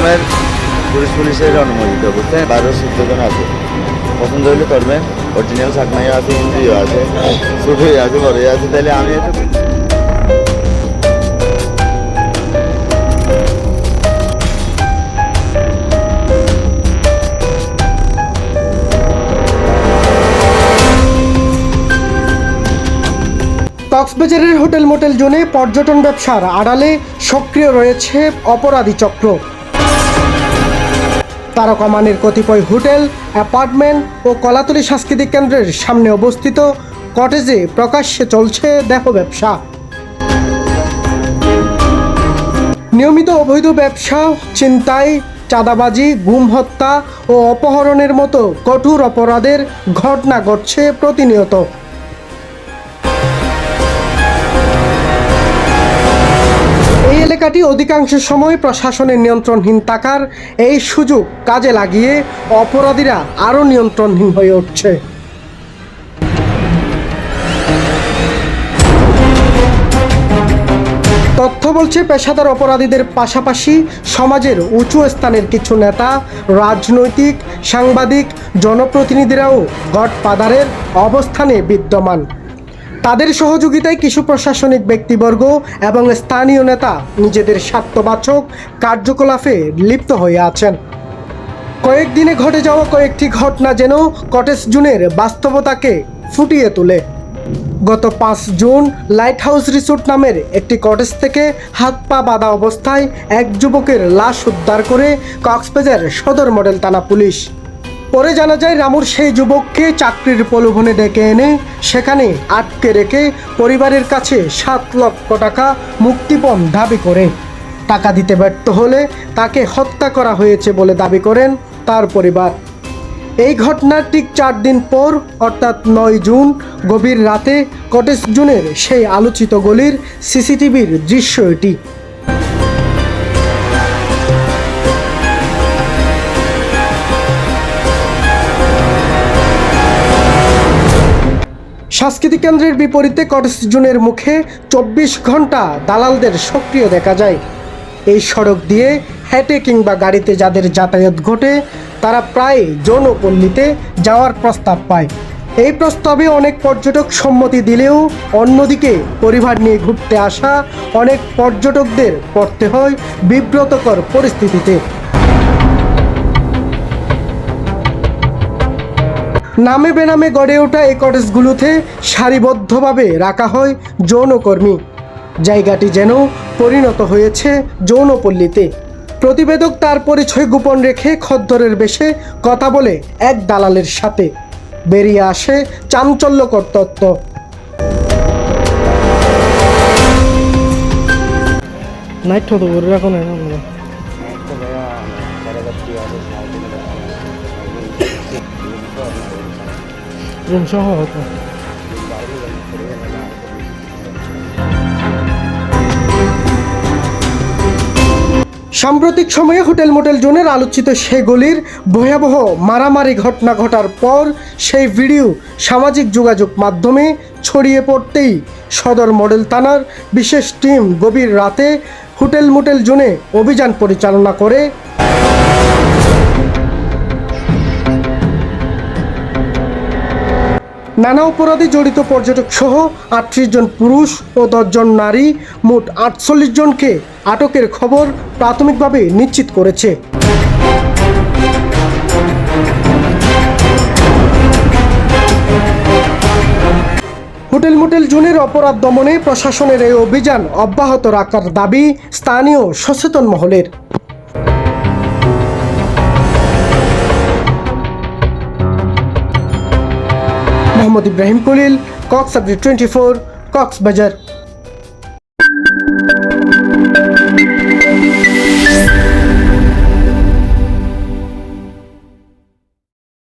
রকমের পুলিশের অনুমোদিত, বুঝছেন? 12-14 জন আছে। পছন্দ হলে করবেন। অরিজিনাল চাকমাইও আছে, হিন্দিও আছে, ছোটই আছে, বড়ই আছে। তাহলে আমি একটু কক্সবাজারের হোটেল মোটেল জোনে পর্যটন ব্যবসার আড়ালে সক্রিয় রয়েছে অপরাধী চক্র। তারকামানের কতিপয় হোটেল, অ্যাপার্টমেন্ট ও কলাতলী সাংস্কৃতিক কেন্দ্রের সামনে অবস্থিত কটেজে প্রকাশ্যে চলছে দেহ ব্যবসা। নিয়মিত অবৈধ ব্যবসা, ছিনতাই, চাঁদাবাজি, গুম হত্যা ও অপহরণের মতো কঠোর অপরাধের ঘটনা ঘটছে প্রতিনিয়ত। এই এলাকাটি অধিকাংশ সময় প্রশাসনের নিয়ন্ত্রণহীন থাকার এই সুযোগ কাজে লাগিয়ে অপরাধীরা আরও নিয়ন্ত্রণহীন হয়ে উঠছে। তথ্য বলছে, পেশাদার অপরাধীদের পাশাপাশি সমাজের উঁচু স্থানের কিছু নেতা, রাজনৈতিক, সাংবাদিক, জনপ্রতিনিধিরাও গডফাদারের অবস্থানে বিদ্যমান। তাদের সহযোগিতায় কিছু প্রশাসনিক ব্যক্তিবর্গ এবং স্থানীয় নেতা নিজেদের স্বার্থবাচক কার্যকলাপে লিপ্ত হয়ে আছেন। কয়েকদিনে ঘটে যাওয়া কয়েকটি ঘটনা যেন কটেজ জোনের বাস্তবতাকে ফুটিয়ে তোলে। গত 5 জুন লাইট হাউস রিসোর্ট নামের একটি কটেজ থেকে হাত পা বাঁধা অবস্থায় এক যুবকের লাশ উদ্ধার করে কক্সবাজার সদর মডেল থানা পুলিশ। পরে জানা যায়, রামুর সেই যুবককে চাকরির প্রলোভনে ডেকে এনে সেখানে আটকে রেখে পরিবারের কাছে 7 লক্ষ টাকা মুক্তিপণ দাবি করে টাকা দিতে ব্যর্থ হলে তাকে হত্যা করা হয়েছে বলে দাবি করেন তার পরিবার। এই ঘটনার ঠিক 4 দিন পর অর্থাৎ 9 জুন গভীর রাতে কটেজ জোনের সেই আলোচিত গলির সিসিটিভির দৃশ্য এটি। সাংস্কৃতিক কেন্দ্রের বিপরীতে কটেজ জোনের মুখে 24 ঘন্টা দালালদের সক্রিয় দেখা যায়। এই সড়ক দিয়ে হেঁটে কিংবা গাড়িতে যাদের যাতায়াত ঘটে তারা প্রায় যৌনপল্লীতে যাওয়ার প্রস্তাব পায়। এই প্রস্তাবে অনেক পর্যটক সম্মতি দিলেও অন্যদিকে পরিবার নিয়ে ঘুরতে আসা অনেক পর্যটকদের পড়তে হয় বিব্রতকর পরিস্থিতিতে। নামে বেনামে গড়ে ওঠা এই কটেজগুলোতে সারিবদ্ধভাবে রাখা হয় যৌনকর্মী। জায়গাটি যেন পরিণত হয়েছে যৌনপল্লীতে। প্রতিবেদক তার পরিচয় গোপন রেখে খদ্দরের বেশে কথা বলে এক দালালের সাথে। বেরিয়ে আসে চাঞ্চল্যকর তথ্য। নাইট হতো এখন রুম সহ হতো। সাম্প্রতিক সময়ে হোটেল মোটেল জোনের আলোচিত সেই গলির ভয়াবহ মারামারি ঘটনা ঘটার পর সেই ভিডিও সামাজিক যোগাযোগ মাধ্যমে ছড়িয়ে পড়তেই সদর মডেল থানার বিশেষ টিম গভীর রাতে হোটেল মোটেল জোনে অভিযান পরিচালনা করে নানা অপরাধে জড়িত পর্যটক সহ 38 জন পুরুষ ও 10 জন নারী মোট 48 জনকে আটকের খবর প্রাথমিকভাবে নিশ্চিত করেছে। হোটেল মোটেল জোনের অপরাধ দমনে প্রশাসনের এই অভিযান অব্যাহত রাখার দাবি স্থানীয় সচেতন মহলের। Mohammad Ibrahim Khalil, Cox update 24, Cox's Bazar.